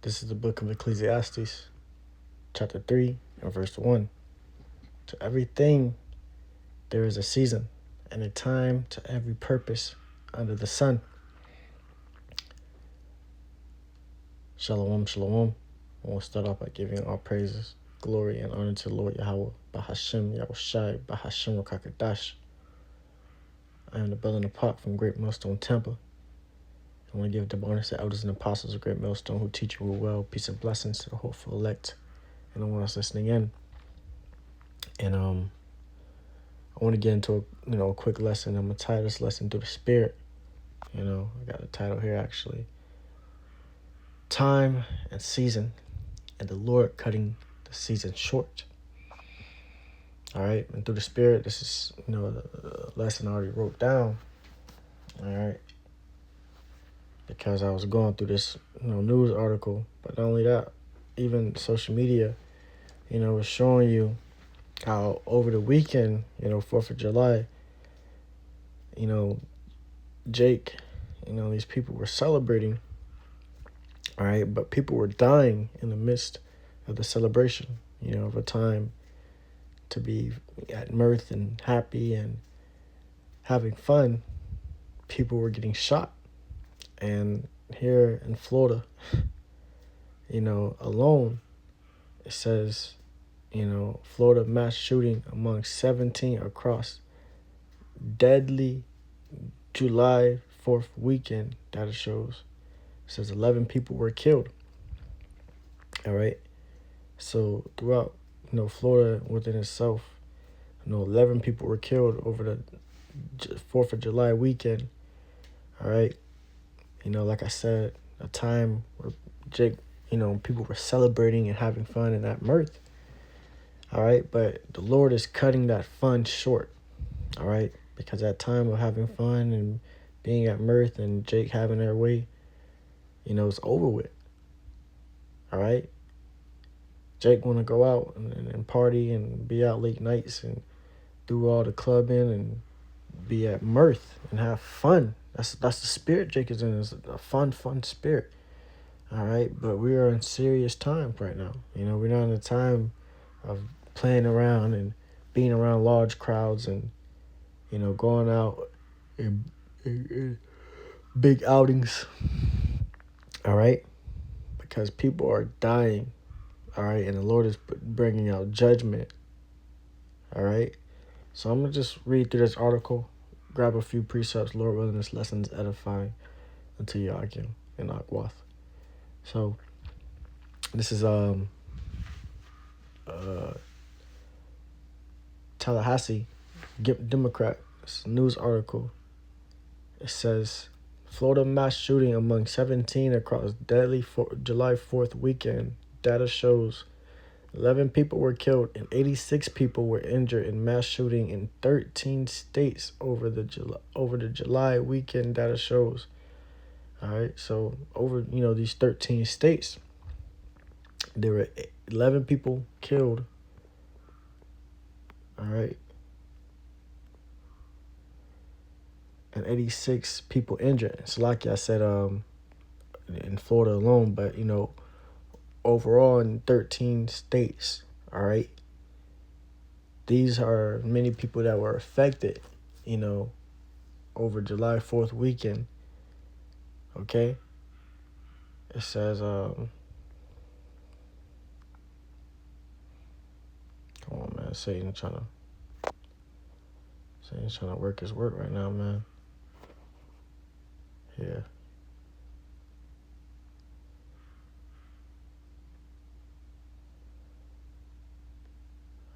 This is the book of Ecclesiastes, chapter 3, and verse 1. To everything there is a season, and a time to every purpose under the sun. Shalom, shalom. We'll start off by giving all praises, glory, and honor to the Lord Yahweh, Bahashem, Yahushai, Bahashem, Rakakadash. I am the brother in the pot from Great Millstone Temple. I want to give the honors to elders and apostles of Great Millstone who teach you well. Peace and blessings to the hopeful elect and the ones listening in. And I want to get into a quick lesson. I'm gonna tie this lesson through the Spirit. I got a title here actually. Time and season, and the Lord cutting the season short. All right, and through the Spirit, this is the lesson I already wrote down. All right, because I was going through this news article, but not only that, even social media, was showing you how over the weekend, 4th of July, Jake, these people were celebrating. All right, but people were dying in the midst of the celebration, of a time to be at mirth and happy and having fun. People were getting shot. And here in Florida, alone, it says, Florida mass shooting among 17 across deadly July 4th weekend, data shows. It says 11 people were killed. All right. So throughout, Florida within itself, 11 people were killed over the 4th of July weekend. All right. Like I said, a time where Jake, people were celebrating and having fun and at mirth. All right. But the Lord is cutting that fun short. All right. Because that time of having fun and being at mirth and Jake having their way, it's over with. All right. Jake want to go out and party and be out late nights and do all the clubbing and be at mirth and have fun. That's the spirit Jake is in. It's a fun spirit. All right. But we are in serious times right now. We're not in a time of playing around and being around large crowds and, going out in big outings. All right. Because people are dying. All right, and the Lord is bringing out judgment. All right, so I'm going to just read through this article, grab a few precepts, Lord willing, this lesson is edifying unto Yakim and Akwath. So, this is Tallahassee Democrat news article. It says, Florida mass shooting among 17 across deadly July 4th weekend. Data shows 11 people were killed and 86 people were injured in mass shooting in 13 states over the July weekend, data shows. All right, so over these 13 states, there were 11 people killed. All right, and 86 people injured. So like I said, in Florida alone, but overall in 13 states. All right, these are many people that were affected, over July 4th weekend. Okay, it says, come on, man, Satan's trying to work his work right now, man. Yeah.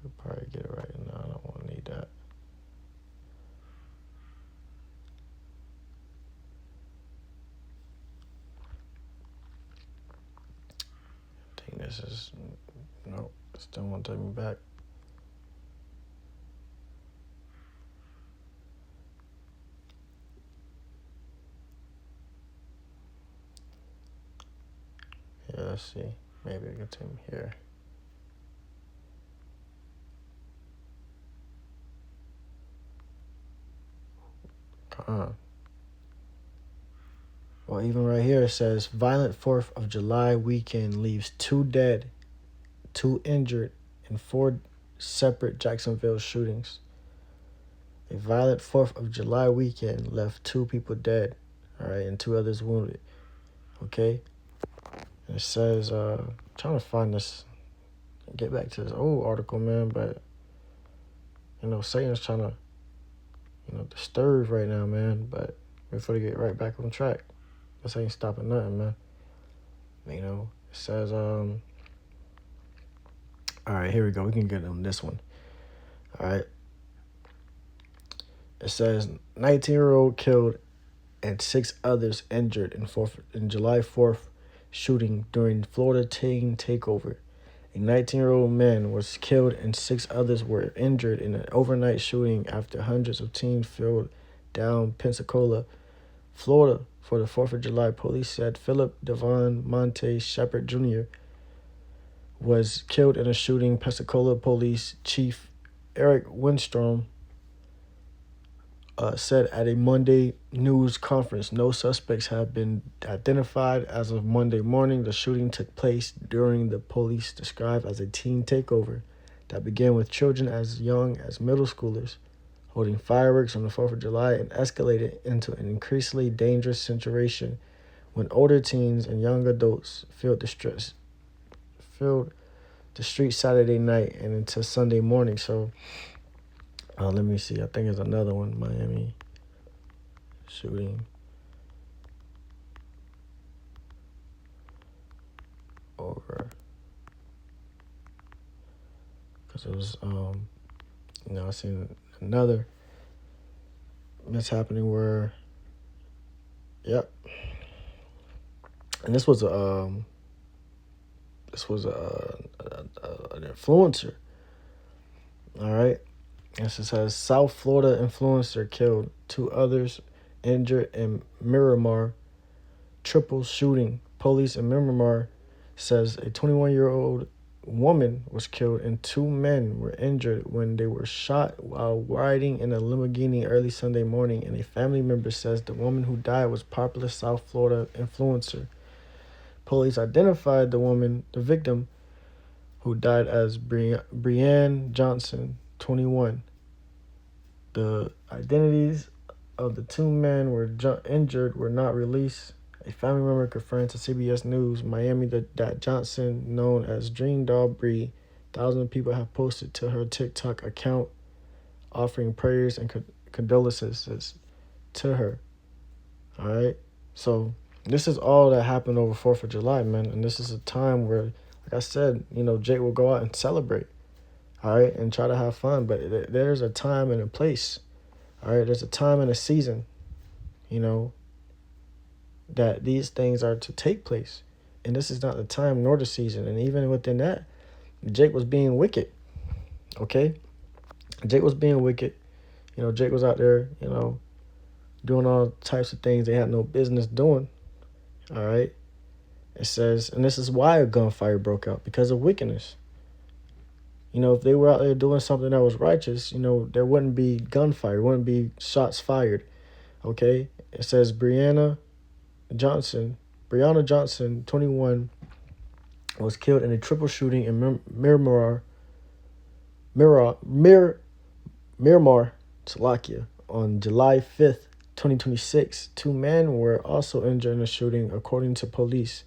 I'll probably get it right now. I don't want to need that. I think this is, nope, still won't take me back. Yeah, let's see. Maybe it can take me here. Well, even right here it says violent 4th of July weekend leaves 2 dead, 2 injured in 4 separate Jacksonville shootings. A violent 4th of July weekend left 2 people dead, all right, and 2 others wounded. Okay? And it says, trying to find this, get back to this old article, man, but, Satan's trying to, disturb right now, man, but before they get right back on track. This ain't stopping nothing, man. It says, all right, here we go. We can get on this one. All right. It says 19-year-old killed and 6 others injured in July 4th shooting during Florida teen takeover. A 19-year-old man was killed and 6 others were injured in an overnight shooting after hundreds of teens filed down Pensacola, Florida for the 4th of July. Police said Philip Devon Monte Shepard Jr. was killed in a shooting. Pensacola Police Chief Eric Winstrom said at a Monday news conference. No suspects have been identified as of Monday morning. The shooting took place during the police described as a teen takeover that began with children as young as middle schoolers holding fireworks on the 4th of July and escalated into an increasingly dangerous situation when older teens and young adults filled the street Saturday night and into Sunday morning. So let me see. I think there's another one. Miami shooting over. Because it was, I seen another mishappening where, yep. And this was an influencer. All right. It says South Florida influencer killed, 2 others injured in Miramar triple shooting. Police in Miramar says a 21-year-old woman was killed and 2 men were injured when they were shot while riding in a Lamborghini early Sunday morning. And a family member says the woman who died was popular South Florida influencer. Police identified the victim, who died as Breanne Johnson, 21. The identities of the 2 men were injured were not released. A family member confirmed to CBS News Miami that Johnson, known as Dream Doll Bree, thousands of people have posted to her TikTok account offering prayers and condolences to her. All right? So this is all that happened over 4th of July, man. And this is a time where, like I said, Jake will go out and celebrate. All right? And try to have fun. But there's a time and a place. All right? There's a time and a season, that these things are to take place. And this is not the time nor the season. And even within that, Jake was being wicked. Okay? Jake was being wicked. Jake was out there, doing all types of things they had no business doing. All right? It says, and this is why a gunfire broke out, because of wickedness. If they were out there doing something that was righteous, there wouldn't be gunfire, wouldn't be shots fired. Okay? It says Breanna Johnson, 21, was killed in a triple shooting in Miramar, Slovakia on July 5th, 2026. 2 men were also injured in the shooting, according to police.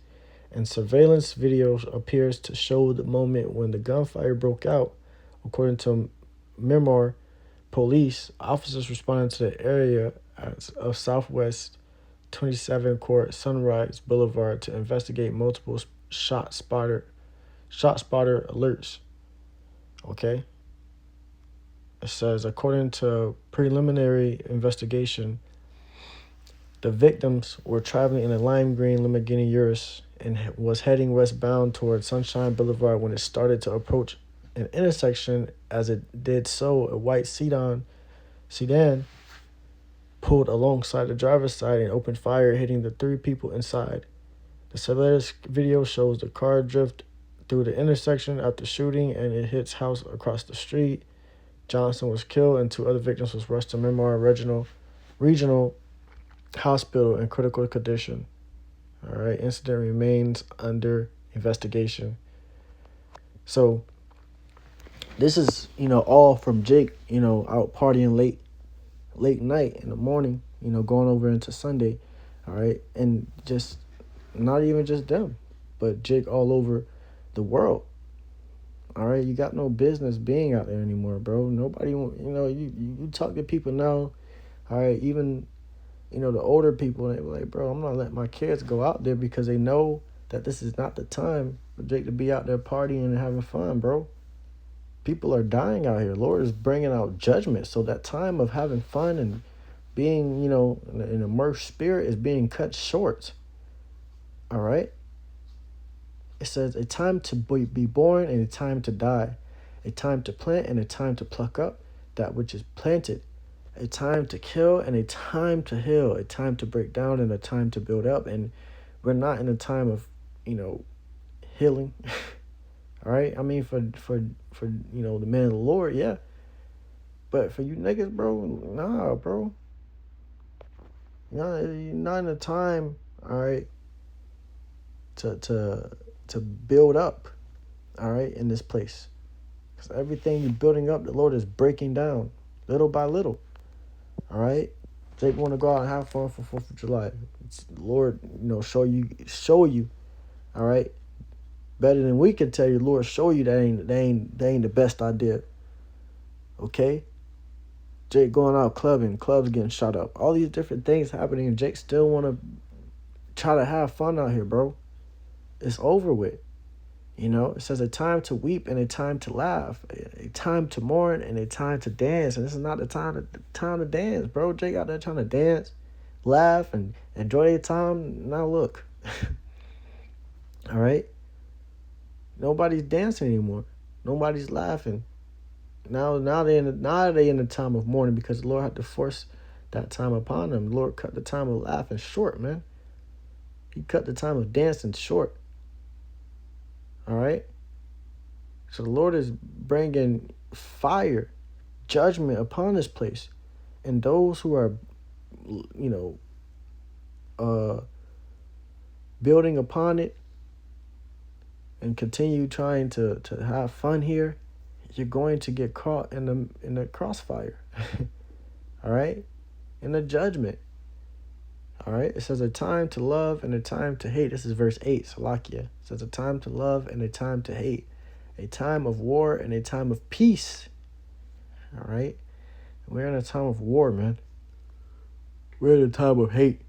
And surveillance video appears to show the moment when the gunfire broke out. According to Miramar police, officers responded to the area of Southwest 27 Court Sunrise Boulevard to investigate multiple shot spotter alerts. Okay? It says, according to preliminary investigation, the victims were traveling in a lime green Lamborghini Urus and was heading westbound toward Sunshine Boulevard when it started to approach an intersection. As it did so, a white sedan pulled alongside the driver's side and opened fire, hitting the 3 people inside. The surveillance video shows the car drift through the intersection after shooting, and it hits house across the street. Johnson was killed, and 2 other victims was rushed to Miramar Regional Hospital in critical condition. All right. Incident remains under investigation. So this is, all from Jake, out partying late night in the morning, going over into Sunday. All right. And just not even just them, but Jake all over the world. All right. You got no business being out there anymore, bro. Nobody, you talk to people now. All right. Even, the older people, they were like, bro, I'm not letting my kids go out there because they know that this is not the time for Jake to be out there partying and having fun, bro. People are dying out here. Lord is bringing out judgment. So that time of having fun and being, in an immersed spirit is being cut short. All right? It says a time to be born and a time to die, a time to plant and a time to pluck up that which is planted, a time to kill and a time to heal, a time to break down and a time to build up. And we're not in a time of, healing. All right? I mean, for the men of the Lord, yeah. But for you niggas, bro, nah, bro. You're not in a time, all right, to build up, all right, in this place. Because everything you're building up, the Lord is breaking down little by little, all right? Jake want to go out and have fun for 4th of July. It's the Lord, show you, all right? Better than we can tell you, Lord, show you that ain't the best idea, okay? Jake going out clubbing, clubs getting shot up. All these different things happening, and Jake still want to try to have fun out here, bro. It's over with. It says a time to weep and a time to laugh, a time to mourn and a time to dance. And this is not the time to dance, bro. Jake out there trying to dance, laugh, and enjoy their time. Now look. All right? Nobody's dancing anymore. Nobody's laughing. Now they in the time of mourning because the Lord had to force that time upon them. The Lord cut the time of laughing short, man. He cut the time of dancing short. All right? So the Lord is bringing fire, judgment upon this place. And those who are, building upon it and continue trying to have fun here, you're going to get caught in the crossfire. All right? In the judgment. All right? It says a time to love and a time to hate. This is verse 8, Salakia. It says a time to love and a time to hate. A time of war and a time of peace. All right? We're in a time of war, man. We're in a time of hate.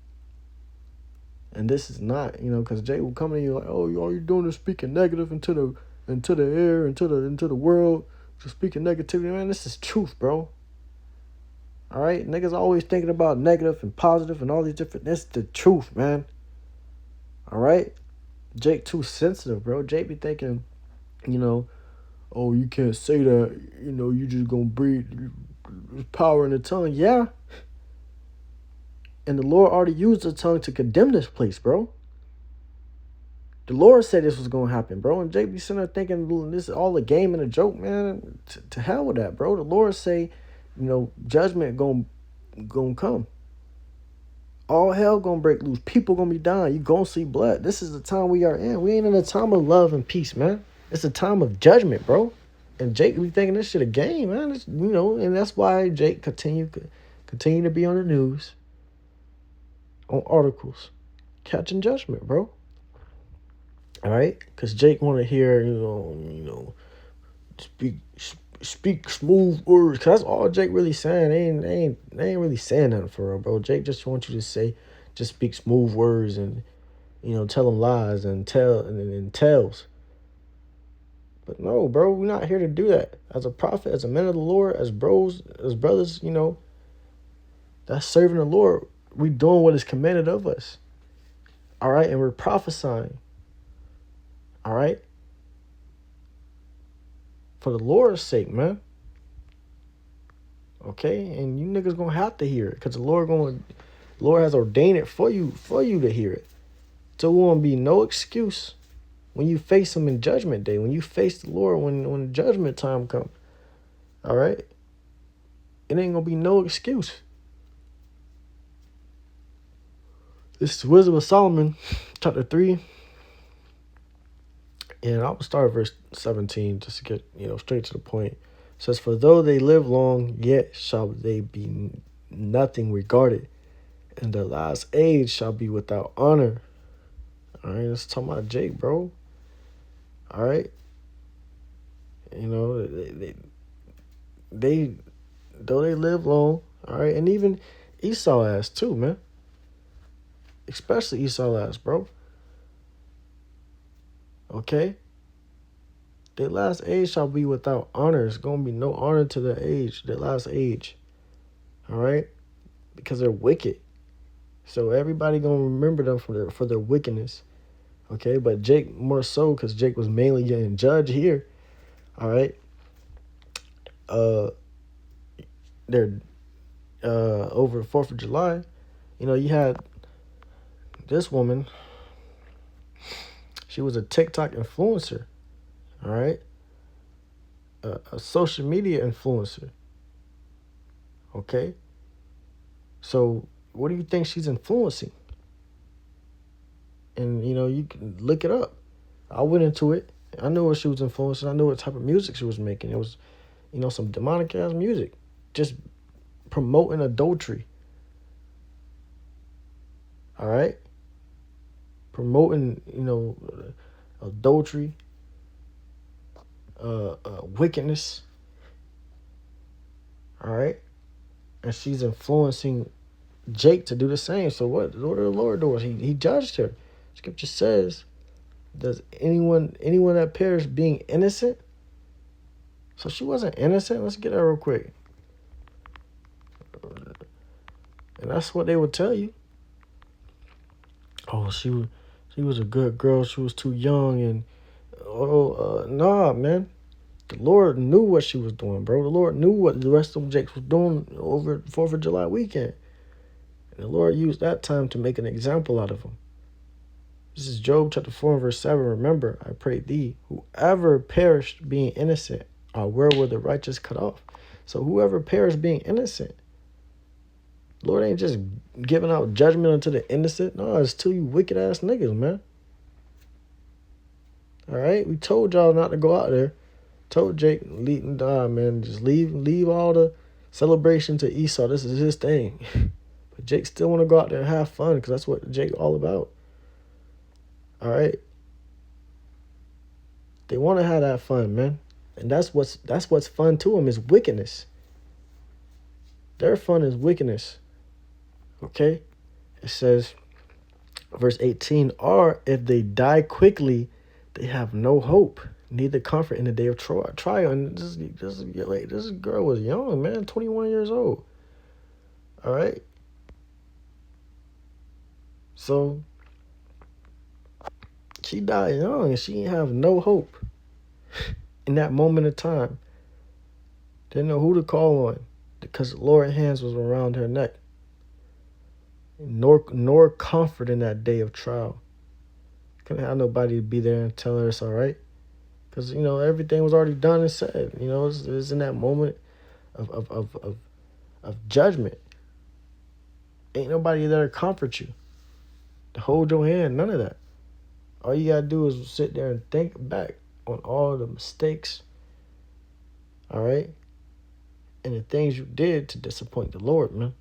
And this is not, because Jay will come to you like, oh, all you're doing is speaking negative into the air, into the world, just speaking negativity. Man, this is truth, bro. All right? Niggas always thinking about negative and positive and all these different, this is the truth, man. All right? Jake too sensitive, bro. Jake be thinking, oh, you can't say that, you just gonna breathe power in the tongue. Yeah. And the Lord already used the tongue to condemn this place, bro. The Lord said this was going to happen, bro. And Jake be sitting there thinking this is all a game and a joke, man. To hell with that, bro. The Lord say, judgment gonna come. All hell gonna break loose. People gonna be dying. You gonna see blood. This is the time we are in. We ain't in a time of love and peace, man. It's a time of judgment, bro. And Jake be thinking this shit a game, man. It's, and that's why Jake continue to be on the news. On articles, catching judgment, bro. All right, because Jake want to hear, speak smooth words. Cause that's all Jake really saying. They ain't really saying nothing for real, bro. Jake just wants you to just speak smooth words and, tell them lies and tells. But no, bro, we're not here to do that. As a prophet, as a man of the Lord, as bros, as brothers, that's serving the Lord. We doing what is commanded of us. All right? And we're prophesying. All right? For the Lord's sake, man. Okay? And you niggas gonna have to hear it. Because the Lord has ordained it for you to hear it. So there won't be no excuse when you face him in judgment day. When you face the Lord when judgment time comes. All right? It ain't gonna be no excuse. This is Wisdom of Solomon, chapter 3. And I'll start at verse 17 just to get, straight to the point. It says, "For though they live long, yet shall they be nothing regarded, and the last age shall be without honor." All right, let's talk about Jake, bro. All right. They though they live long, all right, and even Esau ass too, man. Especially Esau ass, bro. Okay? Their last age shall be without honor. It's going to be no honor to their age, their last age. All right? Because they're wicked. So everybody going to remember them for their wickedness. Okay? But Jake more so because Jake was mainly getting judged here. All right? They're over the 4th of July. You had this woman. She was a TikTok influencer. All right? A social media influencer. Okay? So what do you think she's influencing? And, you can look it up. I went into it. I knew what she was influencing. I knew what type of music she was making. It was, some demonic ass music. Just promoting adultery. All right? Promoting, adultery, wickedness. All right? And she's influencing Jake to do the same. So what did the Lord do? He judged her. Scripture says, does anyone that perished being innocent? So she wasn't innocent. Let's get that real quick. And that's what they would tell you. Oh, she was a good girl. She was too young. And nah, man. The Lord knew what she was doing, bro. The Lord knew what the rest of them Jakes was doing over 4th of July weekend. And the Lord used that time to make an example out of them. This is Job chapter 4 and verse 7. "Remember, I pray thee, whoever perished being innocent, where were the righteous cut off?" So whoever perished being innocent, Lord ain't just giving out judgment unto the innocent. No, it's to you wicked ass niggas, man. All right? We told y'all not to go out there. Told Jake, man, just leave all the celebration to Esau. This is his thing. But Jake still want to go out there and have fun because that's what Jake all about. All right? They want to have that fun, man. And that's what's fun to them is wickedness. Their fun is wickedness. Okay? It says, verse 18, "Or if they die quickly, they have no hope, neither comfort in the day of trial." And this girl was young, man, 21 years old. All right? So she died young and she didn't have no hope in that moment of time. Didn't know who to call on because the Lord's hands was around her neck. Nor comfort in that day of trial. Couldn't have nobody to be there and tell her it's all right. Because, everything was already done and said. It's in that moment of judgment. Ain't nobody there to comfort you, to hold your hand, none of that. All you got to do is sit there and think back on all the mistakes, all right, and the things you did to disappoint the Lord, man.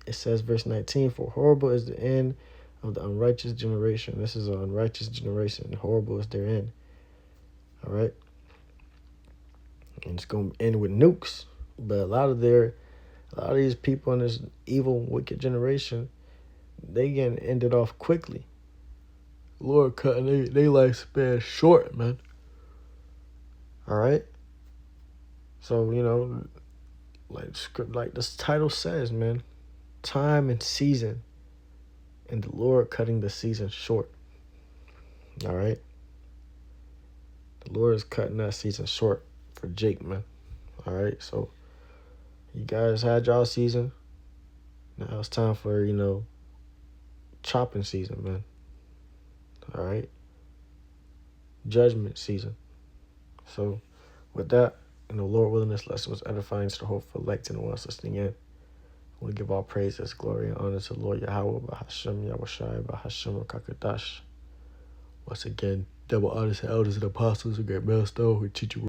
It says, verse 19, "For horrible is the end of the unrighteous generation." This is an unrighteous generation. Horrible is their end. All right? And it's going to end with nukes. But a lot of these people in this evil, wicked generation, they getting ended off quickly. Lord cutting their lifespan short, man. All right? So, like this title says, man, time and season, and the Lord cutting the season short. All right? The Lord is cutting that season short for Jake, man. All right? So, you guys had y'all season. Now it's time for, chopping season, man. All right? Judgment season. So, with that, Lord willing, this lesson was edifying to the hope for elect and the ones listening in. I want to give all praises, glory, and honor to Lord Yahweh, Bahashem, Yahushai, Bahashem, Kakadash. Once again, double honors to elders and apostles, a great milestone who teach you